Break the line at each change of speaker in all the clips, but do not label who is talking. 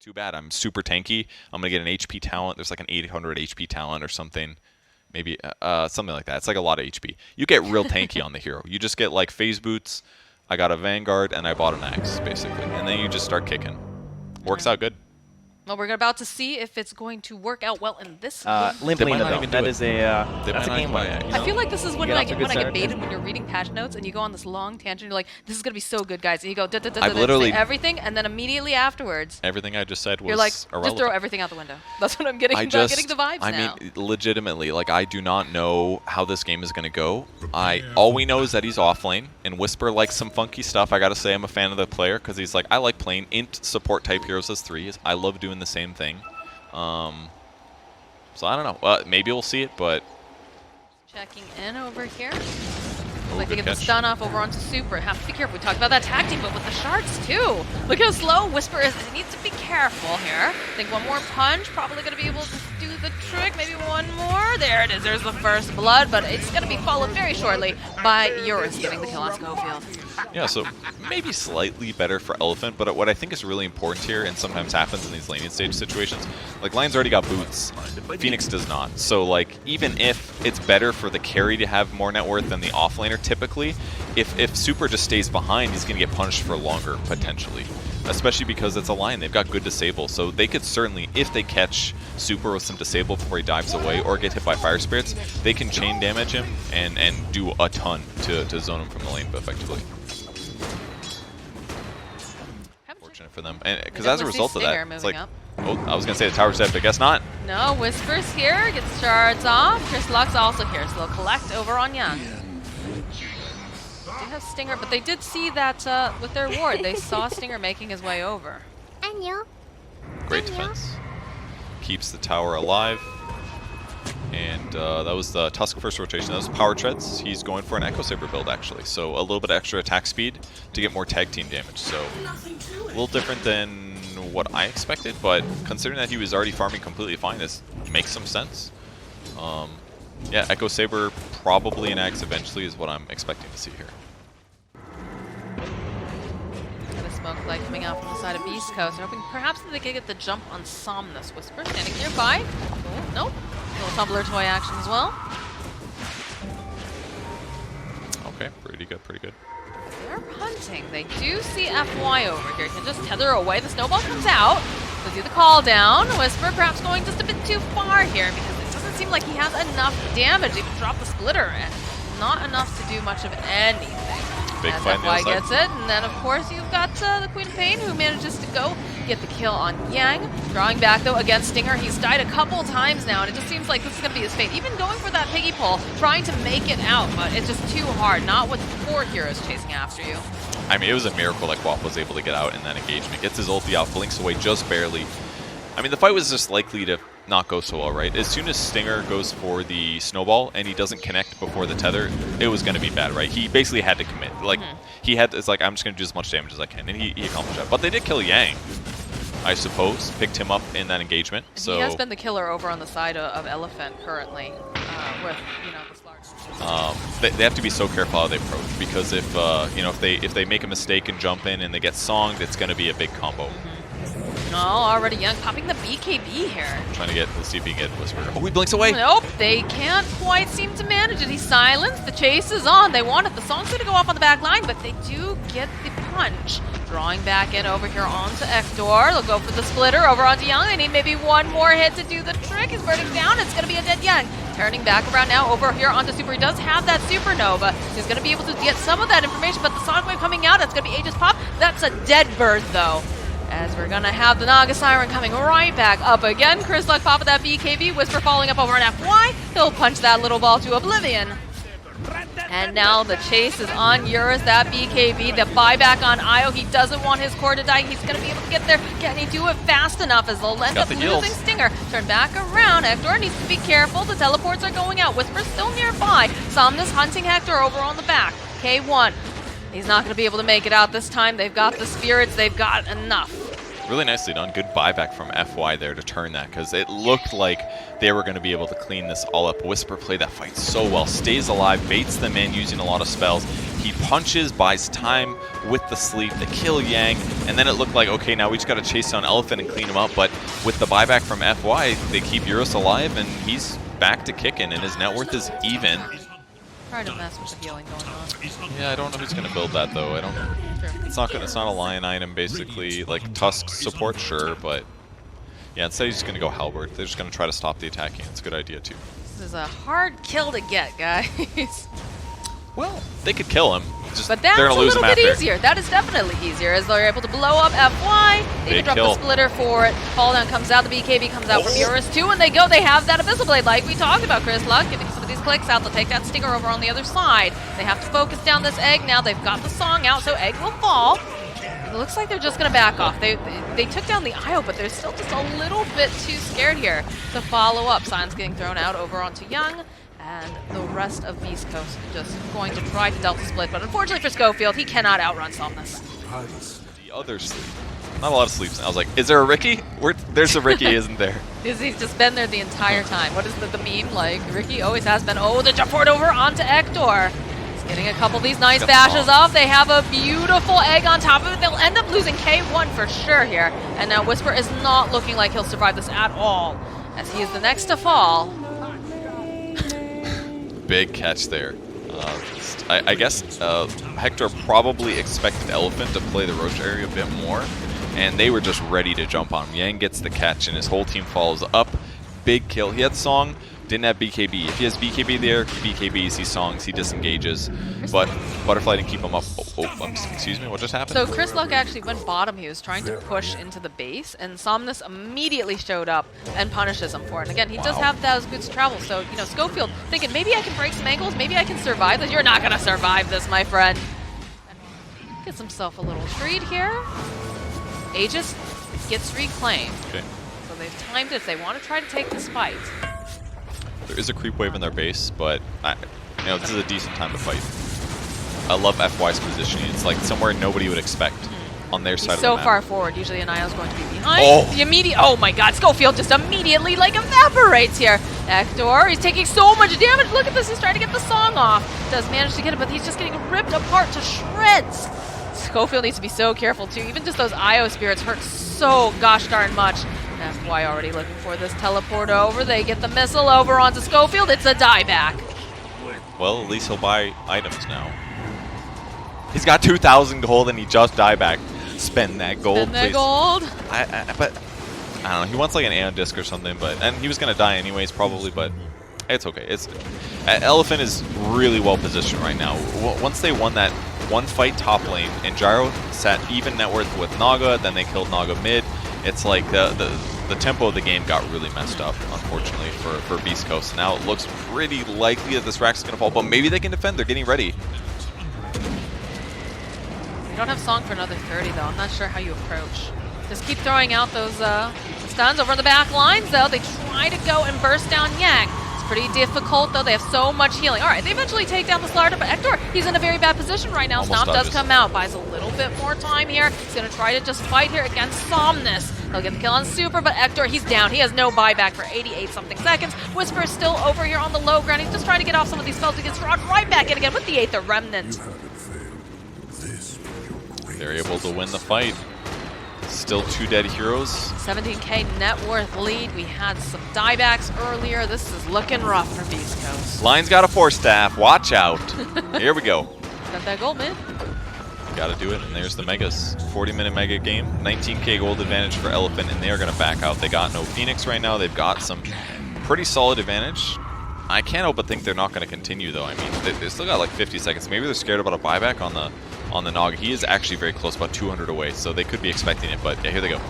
too bad. I'm super tanky. I'm going to get an HP talent. There's like an 800 HP talent or something. Maybe something like that. It's like a lot of HP. You get real tanky on the hero. You just get like phase boots. I got a Vanguard, and I bought an Axe, basically. And then you just start kicking. Works out good.
Well, we're about to see if it's going to work out well in this
Limp
They might
Lena,
not
though.
even
That
do
is a that's a game winner.
it.
I feel like this is when
You
I
get
get
off to a good
baited
start.
when you're reading patch notes and you go on this long tangent. You're like, "This is gonna be so good, guys," and you go,
I've literally-
say everything, and then immediately afterwards,
Everything I just said was
you're like,
irrelevant.
"Just throw everything out the window." That's what I'm getting.
I
I'm
just,
getting the vibes
I
now.
mean, legitimately, like, I do not know how this game is going to go. All we know is that he's off lane, and Whisper likes some funky stuff. I got to say I'm a fan of the player, because he's like, I like playing int support type heroes as threes. I love doing the same thing. So I don't know. Maybe we'll see it, but...
Checking in over here.
Oh,
Like to
good
get the
catch.
stun off over onto Super. Have to be careful. We talked about that tag team, but with the sharks too. Look how slow Whisper is. He needs to be careful here. I think one more punch, probably going to be able to do the trick. Maybe one more. There it is. There's the first blood, but it's going to be followed very shortly by Eurus getting the kill on Schofield.
Yeah, so maybe slightly better for Elephant, but what I think is really important here, and sometimes happens in these laning stage situations, like Lion's already got boots, Phoenix does not. So like, even if it's better for the carry to have more net worth than the offlaner typically, if Super just stays behind, he's going to get punished for longer, potentially. Especially because it's a Lion, they've got good disable, so they could certainly, if they catch Super with some disable before he dives away or get hit by Fire Spirits, they can chain damage him and do a ton to zone him from the lane effectively. Fortunate for them, and because as a result of that, it's like, oh, I was gonna say the tower's dead, but I guess not.
No, Whispers here, gets shards off. Chris Luck's also here, so they'll collect over on Young. They have Stinger, but they did see that with their ward, they saw Stinger making his way over.
Great defense. Keeps the tower alive. And that was the Tusk first rotation. That was Power Treads. He's going for an Echo Saber build, actually. So a little bit extra attack speed to get more tag team damage. So a little different than what I expected, but considering that he was already farming completely fine, this makes some sense. Yeah, Echo Saber probably an Axe eventually is what I'm expecting to see here.
Smoke light coming out from the side of Beast Coast. They're hoping perhaps that they could get the jump on Somnus. Whisper standing nearby. Oh, nope. Little tumbler toy action as well.
Okay, pretty good, pretty good.
They're hunting. They do see FY over here. Can just tether away. The snowball comes out. They do the call down. Whisper perhaps going just a bit too far here because it doesn't seem like he has enough damage. Even drop the splitter and not enough to do much of anything.
Big
As
fight on the
FY
other
gets
side.
it, and then of course you've got the Queen of Pain who manages to go get the kill on Yang. Drawing back though against Stinger. He's died a couple times now, and it just seems like this is going to be his fate. Even going for that piggy pull, trying to make it out, but it's just too hard. Not with 4 heroes chasing after you.
I mean, it was a miracle that Guap was able to get out in that engagement. Gets his ulti out, blinks away just barely. I mean, the fight was just likely to not go so well, right? As soon as Stinger goes for the snowball and he doesn't connect before the tether, it was going to be bad, right? He basically had to commit. Like, he had, it's like, I'm just going to do as much damage as I can, and he accomplished that. But they did kill Yang, I suppose. Picked him up in that engagement. So
He has been the killer over on the side of Elephant currently with, you know, this large...
they have to be so careful how they approach, because if, you know, if they make a mistake and jump in and they get songed, it's going to be a big combo.
Oh, already Young popping the BKB here.
Trying to get, let's see if he can get Whisper. Oh, he blinks away.
Nope, they can't quite seem to manage it. He's silenced, the chase is on. They wanted the song's gonna go off on the back line, but they do get the punch. Drawing back in over here onto Ektor. They'll go for the splitter over onto Young. They need maybe one more hit to do the trick. He's burning down. It's gonna be a dead Young. Turning back around now over here onto Super. He does have that supernova. He's gonna be able to get some of that information, but the sonic wave coming out, that's gonna be Aegis Pop. That's a dead bird though. As we're gonna have the Naga Siren coming right back up again. Chris Luck pop with that BKB. Whisper following up over an FY. He'll punch that little ball to oblivion. And now the chase is on Eurus, that BKB, the buyback on Io. He doesn't want his core to die. He's going to be able to get there. Can he do it fast enough as they'll end up losing Stinger? Turn back around. Hector needs to be careful. The teleports are going out. Whisper still nearby. Somnus hunting Hector over on the back. K1. He's not going to be able to make it out this time. They've got the spirits. They've got enough.
Really nicely done. Good buyback from FY there to turn that, because it looked like they were going to be able to clean this all up. Whisper played that fight so well. Stays alive, baits them in using a lot of spells. He punches, buys time with the sleep, they kill Yang, and then it looked like, okay, now we just got to chase down Elephant and clean him up, but with the buyback from FY, they keep Euros alive, and he's back to kicking, and his net worth is even.
Trying to mess with the healing going on.
Yeah, I don't know who's going to build that, though. I don't. It's not a lion item, basically. Like, Tusk support, sure, but yeah, instead he's just going to go Halberd. They're just going to try to stop the attacking. It's a good idea, too.
This is a hard kill to get, guys.
Well, they could kill him. Just,
but that's
they're gonna
a
lose
little
him
bit
after.
easier. That is definitely easier as they're able to blow up FY. They can drop
kill.
the splitter for it. Fall down comes out. The BKB comes out from Eurus too, and they go. They have that Abyssal Blade like we talked about. Chris Luck getting some of these clicks out. They'll take that Stinger over on the other side. They have to focus down this Egg now. They've got the song out, so Egg will fall. It looks like they're just going to back off. They took down the IO, but they're still just a little bit too scared here to follow up. Signs getting thrown out over onto Young. And the rest of Beast Coast just going to try to Delta split, but unfortunately for Schofield, he cannot outrun Somnus.
The other sleep. Not a lot of sleeps. I was like, is there a Ricky? There's a Ricky, isn't there?
He's just been there the entire time. What is the meme? Like, Ricky always has been. Oh, the jump forward over onto Ektor. He's getting a couple of these nice bashes off. They have a beautiful Egg on top of it. They'll end up losing K1 for sure here. And now Whisper is not looking like he'll survive this at all, as he is the next to fall.
Big catch there. I guess Hector probably expected Elephant to play the Roche area a bit more, and they were just ready to jump on him. Yang gets the catch, and his whole team follows up. Big kill. He had Song, didn't have BKB. If he has BKB there, he BKBs, he songs, he disengages. But Butterfly didn't keep him up. Excuse me, what just happened?
So Chris Luck actually went bottom. He was trying to push into the base, and Somnus immediately showed up and punishes him for it. And again, he does have those boots to travel, so, you know, Schofield thinking, maybe I can break some ankles, maybe I can survive this. You're not going to survive this, my friend. And gets himself a little treat here. Aegis gets reclaimed.
Okay.
So they've timed it if they want to try to take this fight.
There is a creep wave in their base, but you know, this is a decent time to fight. I love FY's positioning. It's like somewhere nobody would expect on their side of the map.
So far forward. Usually an IO's going to be behind.
Oh.
The immediate. Oh my God! Schofield just immediately like evaporates here. Ektor, he's taking so much damage. Look at this. He's trying to get the song off. Does manage to get it, but he's just getting ripped apart to shreds. Schofield needs to be so careful too. Even just those IO spirits hurt so gosh darn much. FY already looking for this teleport over. They get the missile over onto Schofield. It's a dieback.
Well, at least he'll buy items now. He's got 2,000 gold and he just dieback. Spend that gold,
Spend that
please.
gold.
But I don't know. He wants like an Aeon disc or something, and he was gonna die anyways probably. But it's okay. Elephant is really well positioned right now. Once they won that one fight top lane, and Gyro sat even net worth with Naga, then they killed Naga mid. It's like the tempo of the game got really messed up, unfortunately, for Beast Coast. Now it looks pretty likely that this Rax is going to fall, but maybe they can defend. They're getting ready.
We don't have Song for another 30, though. I'm not sure how you approach. Just keep throwing out those stuns over the back lines, though. They try to go and burst down Yang. It's pretty difficult, though. They have so much healing. All right, they eventually take down the Slarder, but Ektor, he's in a very bad position right now.
Almost
Stomp does come out, buys a little bit more time here. He's going to try to just fight here against Somnus. He'll get the kill on Super, but Ektor, he's down. He has no buyback for 88-something seconds. Whisper is still over here on the low ground. He's just trying to get off some of these spells. He gets drawn right back in again with the Aether Remnant.
They're able to win the fight. Still 2 dead heroes.
17k net worth lead. We had some diebacks earlier. This is looking rough for Beast Coast.
Line's got a 4-staff. Watch out. Here we go.
Got that gold, man.
Gotta do it, and there's the Megas. 40-minute Mega game. 19k gold advantage for Elephant, and they are going to back out. They got no Phoenix right now. They've got some pretty solid advantage. I can't help but think they're not going to continue, though. I mean, they still got like 50 seconds. Maybe they're scared about a buyback on the Nog. He is actually very close, about 200 away, so they could be expecting it, but yeah, here they go.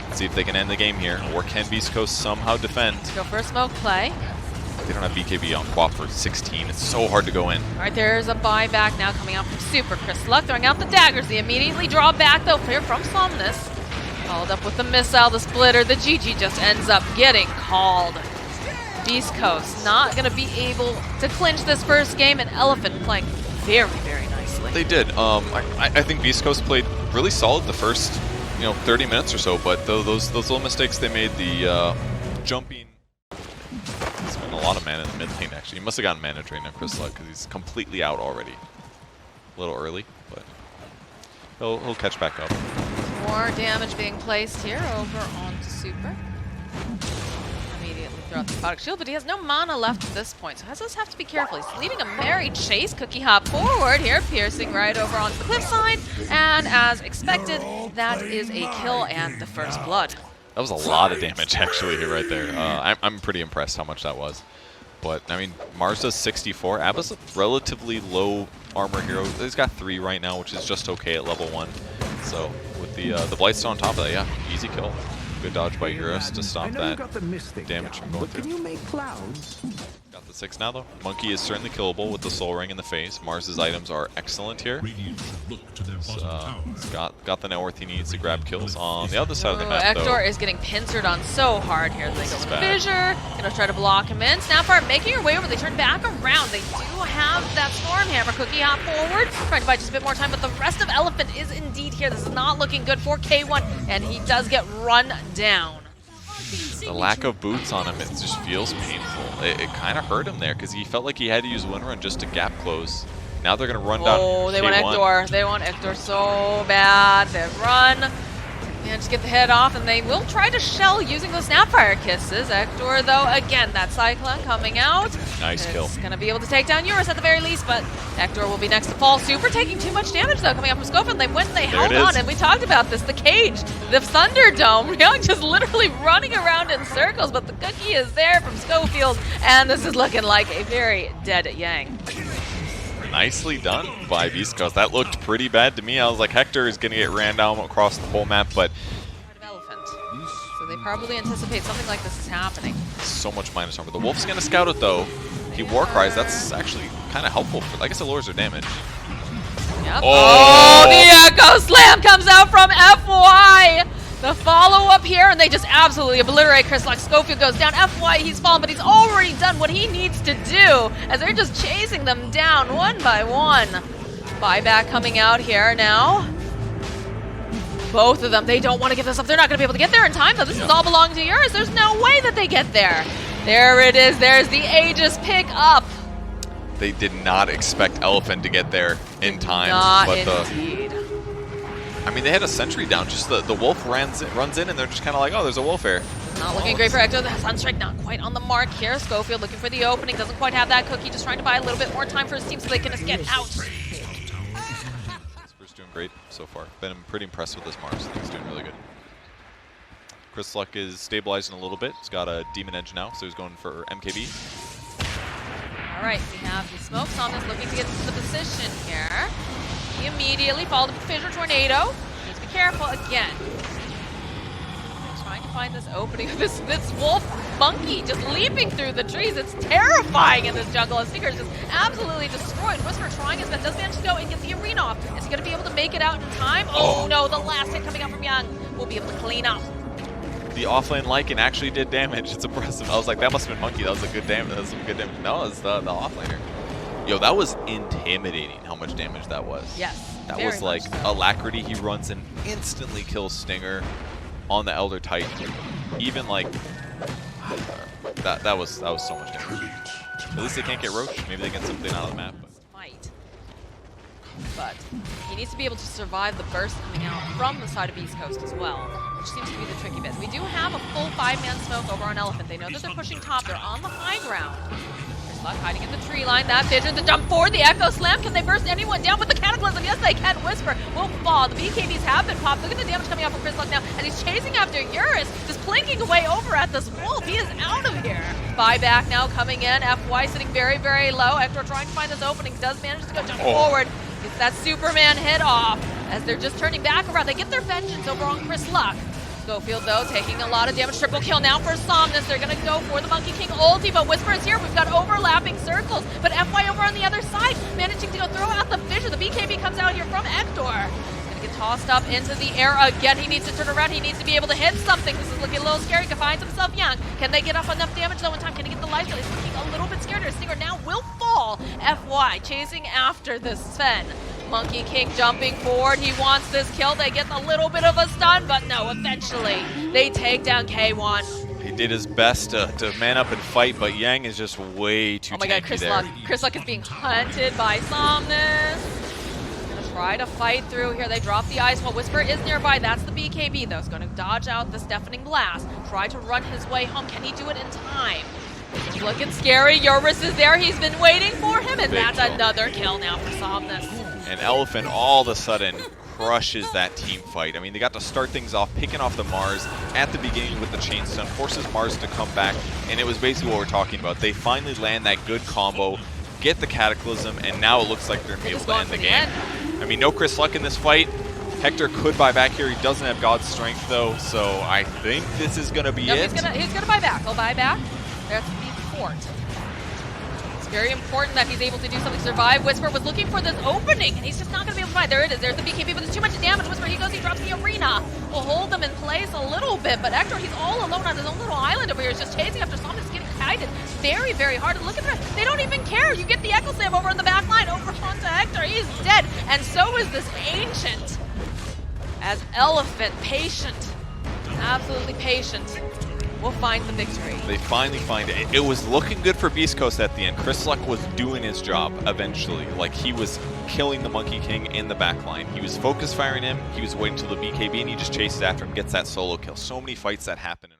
Let's see if they can end the game here, or can Beast Coast somehow defend?
Go for a smoke play.
They don't have BKB on Quap for 16. It's so hard to go in.
All right, there's a buyback now coming out from Super. Chris Luck throwing out the daggers. They immediately draw back, though, here from Somnus. Followed up with the missile, the splitter. The GG just ends up getting called. Beast Coast not going to be able to clinch this first game, and Elephant playing very, very nicely.
They did. I think Beast Coast played really solid the first 30 minutes or so, but those little mistakes they made, the jumping. Spent a lot of mana in the mid lane, actually. He must have gotten mana drain on Chris Luck because he's completely out already. a little early, but he'll catch back up.
More damage being placed here over onto Super. Immediately throughout the product shield, but he has no mana left at this point, so he does have to be careful. He's leaving a merry chase. Cookie hop forward here, piercing right over onto the cliffside, and as expected, that is a kill and the first blood.
That was a lot of damage actually here right there. I'm pretty impressed how much that was. But, I mean, Mars does 64. Abba's a relatively low armor hero. He's got 3 right now, which is just okay at level 1. So, with the Blightstone on top of that, yeah, easy kill. Good dodge by Eurus to stop that damage from going through.
Can you make clouds?
Got the 6 now, though. Monkey is certainly killable with the Soul Ring in the face. Mars's items are excellent here. He's got the net worth he needs to grab kills on the other side of the map, though.
Ektor is getting pincered on so hard here. They go with Fissure, gonna try to block him in. Snapfire making her way over. They turn back around. They do have that Stormhammer. Cookie hop forward, trying to buy just a bit more time, but the rest of Elephant is indeed here. This is not looking good for K1, and he does get run down.
The lack of boots on him, it just feels painful. It kind of hurt him there because he felt like he had to use Wind Run just to gap close. Now they're going to run down.
Oh, they want Ektor. They want Ektor so bad. They run. And just get the head off, and they will try to shell using those Snapfire Kisses. Ektor, though, again, that Cyclone coming out.
Nice kill.
It's going to be able to take down Eurus at the very least, but Ektor will be next to fall. Super taking too much damage, though, coming up from Schofield. They went and they held on, and we talked about this. The cage, the Thunderdome, Young just literally running around in circles, but the cookie is there from Schofield, and this is looking like a very dead Yang.
Nicely done by Beast Coast. That looked pretty bad to me. I was like, Hector is going to get ran down across the whole map, but
Elephant. So they probably anticipate something like this is happening.
So much minus armor. The Wolf's going to scout it, though. He War Cries. That's actually kind of helpful. I guess it lowers their damage.
Yep. Oh, the Echo Slam comes out from FY. The follow-up here, and they just absolutely obliterate Chris. Like Schofield goes down. FY, he's fallen, but he's already done what he needs to do as they're just chasing them down one by one. Buyback coming out here now. Both of them, they don't want to give this up. They're not going to be able to get there in time, though. This is all belonging to Eurus. There's no way that they get there. There it is. There's the Aegis pick up.
They did not expect Elephant to get there in time.
Not
but
indeed.
I mean, they had a sentry down. Just the Wolf runs in, and they're just kind of like, oh, there's a Wolf here.
Not looking great for Ektor. The Sunstrike not quite on the mark here. Schofield looking for the opening. Doesn't quite have that cookie. Just trying to buy a little bit more time for his team so they can just get out.
Whisper's doing great so far. Been pretty impressed with this Mars. I think he's doing really good. Chris Luck is stabilizing a little bit. He's got a Demon Edge now, so he's going for MKB.
All right, we have the Smokes on this, looking to get into the position here. He immediately followed the Fissure Tornado. Just be careful again. They're trying to find this opening. This wolf monkey just leaping through the trees. It's terrifying in this jungle. His Stinger is just absolutely destroyed. Whisper trying his best. Does manage to go and get the arena off. Is he going to be able to make it out in time? Oh no, the last hit coming out from Young will be able to clean up.
The offlane Lycan actually did damage. It's impressive. I was like, that must have been Monkey. That was a good damage. That was some good damage. No, it's the offlaner. Yo, that was intimidating how much damage that was.
Yes.
That was like Alacrity. He runs and instantly kills Stinger on the Elder Titan. Even like that was so much damage. At least they can't get Roche. Maybe they get something out of the map.
But he needs to be able to survive the burst coming out from the side of East Coast as well, which seems to be the tricky bit. We do have a full 5-man smoke over on Elephant. They know that they're pushing top. They're on the high ground. There's Luck hiding in the tree line. That vision, the jump forward, the Echo Slam. Can they burst anyone down with the Cataclysm? Yes, they can. Whisper will fall. The BKBs have been popped. Look at the damage coming out from Chris Luck now, and he's chasing after Eurus, just plinking away over at this wolf. He is out of here. Buyback now coming in. FY sitting very, very low. Ektor trying to find this opening. Does manage to go jump forward. Gets that Superman hit off as they're just turning back around. They get their vengeance over on Chris Luck. Schofield, though, taking a lot of damage. Triple kill now for Somnus. They're going to go for the Monkey King ulti, but Whisper is here. We've got overlapping circles, but FY over on the other side, managing to go throw out the Fissure. The BKB comes out here from Ektor. Going to get tossed up into the air again. He needs to turn around. He needs to be able to hit something. This is looking a little scary. He finds himself Young. Can they get up enough damage, though, in time? Can he get the lifesteal? He's looking a little bit scared. His Stinger now will fall. FY chasing after this Sven. Monkey King jumping forward. He wants this kill. They get a little bit of a stun, but no, eventually they take down K1.
He did his best to man up and fight, but Yang is just way too tanky there.
Oh my god, Chris Luck is being hunted by Somnus. try to fight through here. They drop the ice wall. Whisper is nearby. That's the BKB, though. He's going to dodge out this deafening blast. Try to run his way home. Can he do it in time? It's looking scary. Yoris is there. He's been waiting for him, and that's another kill now for Somnus.
And Elephant all of a sudden crushes that team fight. I mean, they got to start things off picking off the Mars at the beginning with the Chainstone, forces Mars to come back, and it was basically what we're talking about. They finally land that good combo, get the Cataclysm, and now it looks like they're going to be able to end the game. I mean, no Chris Luck in this fight. Hector could buy back here. He doesn't have God's Strength, though, so I think this is going to be it.
He's gonna buy back. He'll buy back. That's the fort. It's very important that he's able to do something to survive. Whisper was looking for this opening, and he's just not going to be able to find. There it is. There's the BKB, but there's too much damage. Whisper, he goes, he drops the arena. Will hold them in place a little bit, but Hector, he's all alone on his own little island over here. He's just chasing after Somnus, getting kited very, very hard. And look at that. They don't even care. You get the Echo Slam over in the back line, over onto Hector. He's dead, and so is this Ancient. As Elephant, patient, absolutely patient, will find the victory. They
finally find it. It was looking good for Beast Coast at the end. Chris Luck was doing his job eventually. Like, he was killing the Monkey King in the back line. He was focus firing him. He was waiting until the BKB, and he just chases after him, gets that solo kill. So many fights that happen.